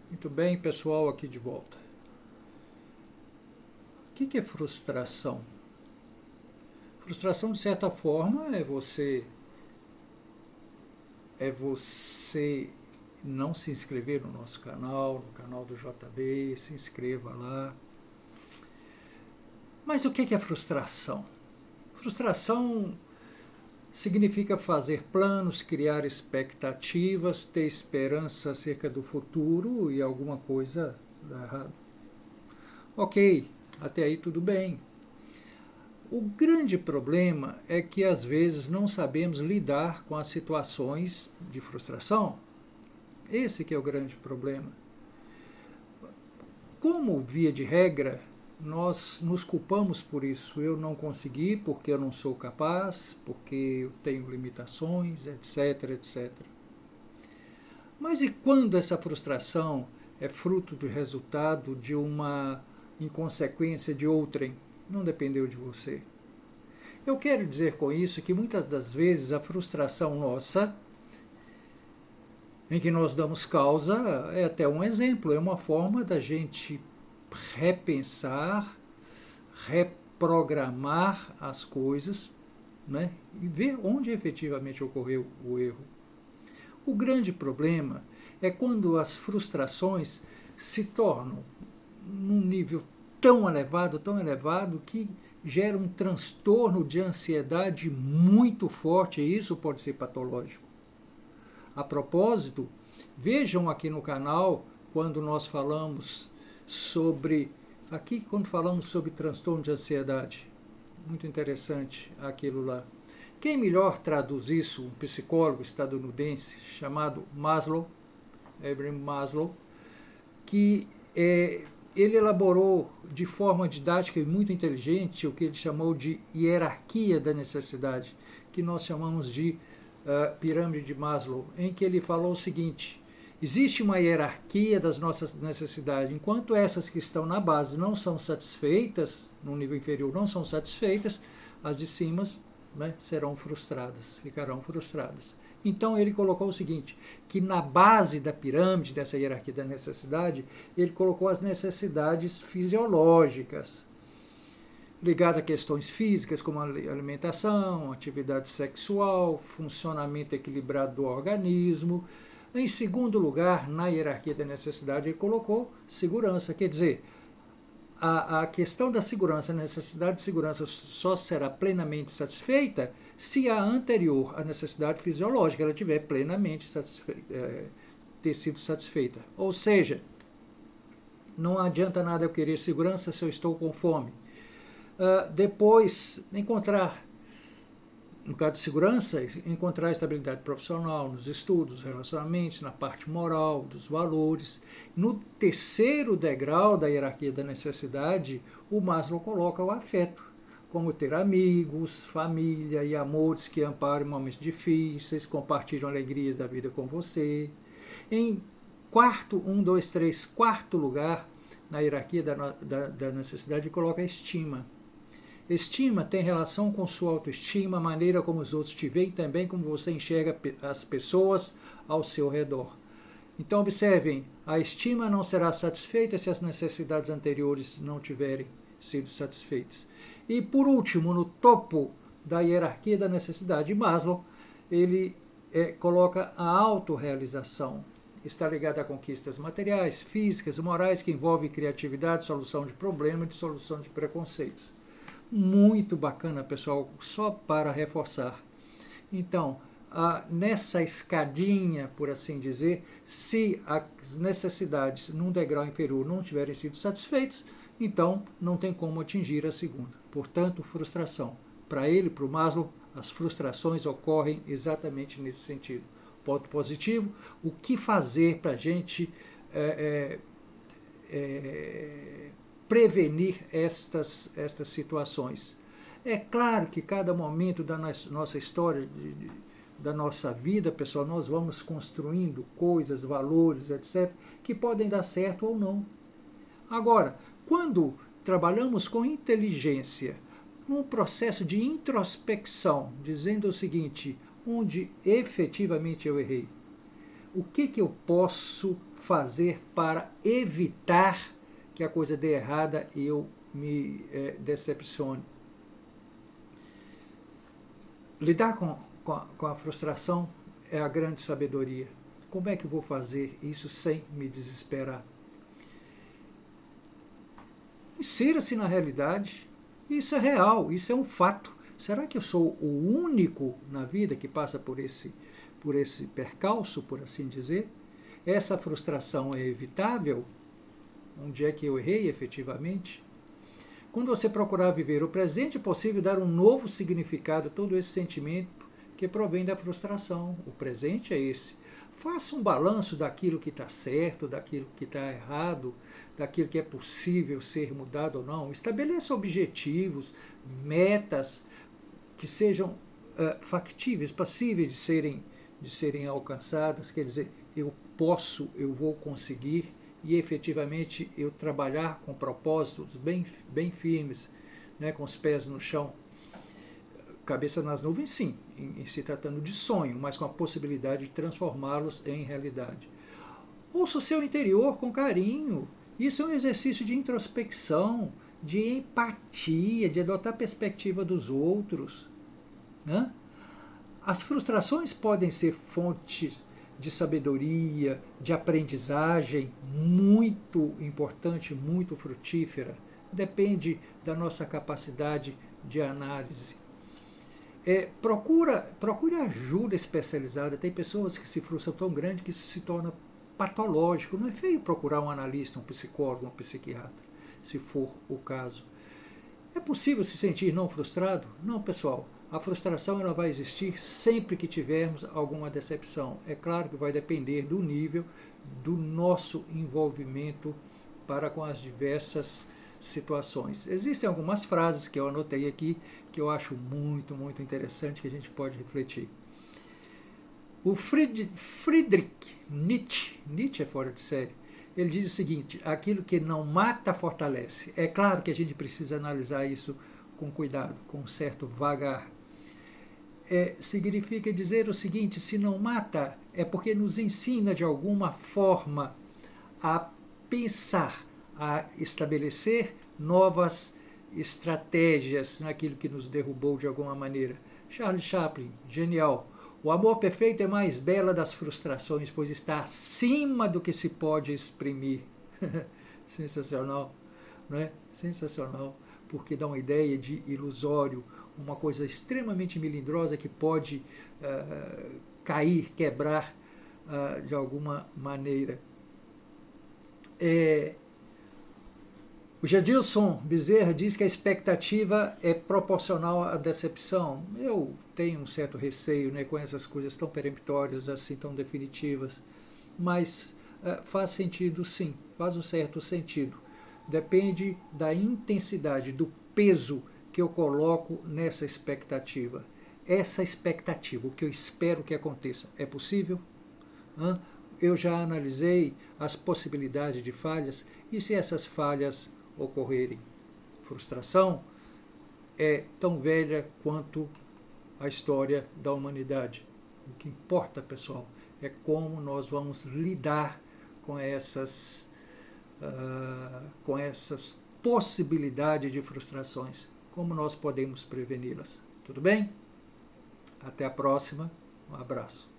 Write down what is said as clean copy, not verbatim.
Muito bem, pessoal, aqui de volta. O que é frustração? Frustração, de certa forma, é você não se inscrever no nosso canal, no canal do JB, se inscreva lá. Mas o que é frustração? Frustração significa fazer planos, criar expectativas, ter esperança acerca do futuro e alguma coisa dá errado. Ok, até aí tudo bem. O grande problema é que às vezes não sabemos lidar com as situações de frustração. Esse que é o grande problema. Como via de regra, nós nos culpamos por isso. Eu não consegui porque eu não sou capaz, porque eu tenho limitações, etc, etc. Mas e quando essa frustração é fruto do resultado de uma inconsequência de outrem? Não dependeu de você. Eu quero dizer com isso que muitas das vezes a frustração nossa, em que nós damos causa, é até um exemplo, é uma forma da gente repensar, reprogramar as coisas, né? E ver onde efetivamente ocorreu o erro. O grande problema é quando as frustrações se tornam num nível tão elevado, que gera um transtorno de ansiedade muito forte, e isso pode ser patológico. A propósito, vejam aqui no canal, quando nós falamos quando falamos sobre transtorno de ansiedade, muito interessante aquilo lá. Quem melhor traduz isso? Um psicólogo estadunidense chamado Abraham Maslow, que ele elaborou de forma didática e muito inteligente o que ele chamou de hierarquia da necessidade, que nós chamamos de pirâmide de Maslow, em que ele falou o seguinte: existe uma hierarquia das nossas necessidades. Enquanto essas que estão na base não são satisfeitas, no nível inferior não são satisfeitas, as de cima, né, serão frustradas, ficarão frustradas. Então ele colocou o seguinte, que na base da pirâmide, dessa hierarquia da necessidade, ele colocou as necessidades fisiológicas, ligadas a questões físicas como alimentação, atividade sexual, funcionamento equilibrado do organismo. Em segundo lugar, na hierarquia da necessidade, ele colocou segurança, quer dizer, a questão da segurança, a necessidade de segurança só será plenamente satisfeita se a anterior, a necessidade fisiológica, ela tiver plenamente ter sido satisfeita. Ou seja, não adianta nada eu querer segurança se eu estou com fome. Depois, no caso de segurança, encontrar estabilidade profissional nos estudos, relacionamentos, na parte moral, dos valores. No terceiro degrau da hierarquia da necessidade, o Maslow coloca o afeto, como ter amigos, família e amores que amparam em momentos difíceis, compartilham alegrias da vida com você. Em quarto lugar, na hierarquia da necessidade, coloca a estima. Estima tem relação com sua autoestima, a maneira como os outros te veem e também como você enxerga as pessoas ao seu redor. Então observem, a estima não será satisfeita se as necessidades anteriores não tiverem sido satisfeitas. E por último, no topo da hierarquia da necessidade, Maslow, ele coloca a autorrealização. Está ligada a conquistas materiais, físicas, morais, que envolvem criatividade, solução de problemas e dissolução de preconceitos. Muito bacana, pessoal, só para reforçar. Então, nessa escadinha, por assim dizer, se as necessidades num degrau inferior não tiverem sido satisfeitas, então não tem como atingir a segunda. Portanto, frustração. Para ele, para o Maslow, as frustrações ocorrem exatamente nesse sentido. Ponto positivo, o que fazer para a gente prevenir estas situações? É claro que cada momento da nossa história, da nossa vida, pessoal, nós vamos construindo coisas, valores, etc., que podem dar certo ou não. Agora, quando trabalhamos com inteligência, num processo de introspecção, dizendo o seguinte: onde efetivamente eu errei? O que eu posso fazer para evitar que a coisa dê errada e eu me decepcione? Lidar com a frustração é a grande sabedoria. Como é que eu vou fazer isso sem me desesperar? Insira-se na realidade. Isso é real, isso é um fato. Será que eu sou o único na vida que passa por esse percalço, por assim dizer? Essa frustração é evitável? Onde é que eu errei efetivamente? Quando você procurar viver o presente, é possível dar um novo significado a todo esse sentimento que provém da frustração. O presente é esse. Faça um balanço daquilo que está certo, daquilo que está errado, daquilo que é possível ser mudado ou não. Estabeleça objetivos, metas que sejam factíveis, passíveis de serem alcançadas. Quer dizer, eu posso, eu vou conseguir, e efetivamente eu trabalhar com propósitos bem firmes, né, com os pés no chão. Cabeça nas nuvens, sim, em se tratando de sonho, mas com a possibilidade de transformá-los em realidade. Ouça o seu interior com carinho. Isso é um exercício de introspecção, de empatia, de adotar a perspectiva dos outros, né? As frustrações podem ser fontes de sabedoria, de aprendizagem muito importante, muito frutífera. Depende da nossa capacidade de análise. Procure ajuda especializada. Tem pessoas que se frustram tão grande que isso se torna patológico. Não é feio procurar um analista, um psicólogo, um psiquiatra, se for o caso. É possível se sentir não frustrado? Não, pessoal. A frustração ela vai existir sempre que tivermos alguma decepção. É claro que vai depender do nível do nosso envolvimento para com as diversas situações. Existem algumas frases que eu anotei aqui que eu acho muito, muito interessante que a gente pode refletir. O Friedrich Nietzsche é fora de série, ele diz o seguinte: aquilo que não mata fortalece. É claro que a gente precisa analisar isso com cuidado, com um certo vagar. Significa dizer o seguinte: se não mata, é porque nos ensina de alguma forma a pensar, a estabelecer novas estratégias naquilo que nos derrubou de alguma maneira. Charlie Chaplin, genial. O amor perfeito é mais bela das frustrações, pois está acima do que se pode exprimir. Sensacional, não é? Sensacional, porque dá uma ideia de ilusório, uma coisa extremamente melindrosa que pode cair, quebrar de alguma maneira. O Jadilson Bezerra diz que a expectativa é proporcional à decepção. Eu tenho um certo receio, né, com essas coisas tão peremptórias, assim, tão definitivas, mas faz sentido sim, faz um certo sentido. Depende da intensidade, do peso que eu coloco nessa expectativa. Essa expectativa, o que eu espero que aconteça, é possível? Eu já analisei as possibilidades de falhas, e se essas falhas ocorrerem? Frustração é tão velha quanto a história da humanidade. O que importa, pessoal, é como nós vamos lidar com essas possibilidades de frustrações, como nós podemos preveni-las. Tudo bem? Até a próxima. Um abraço.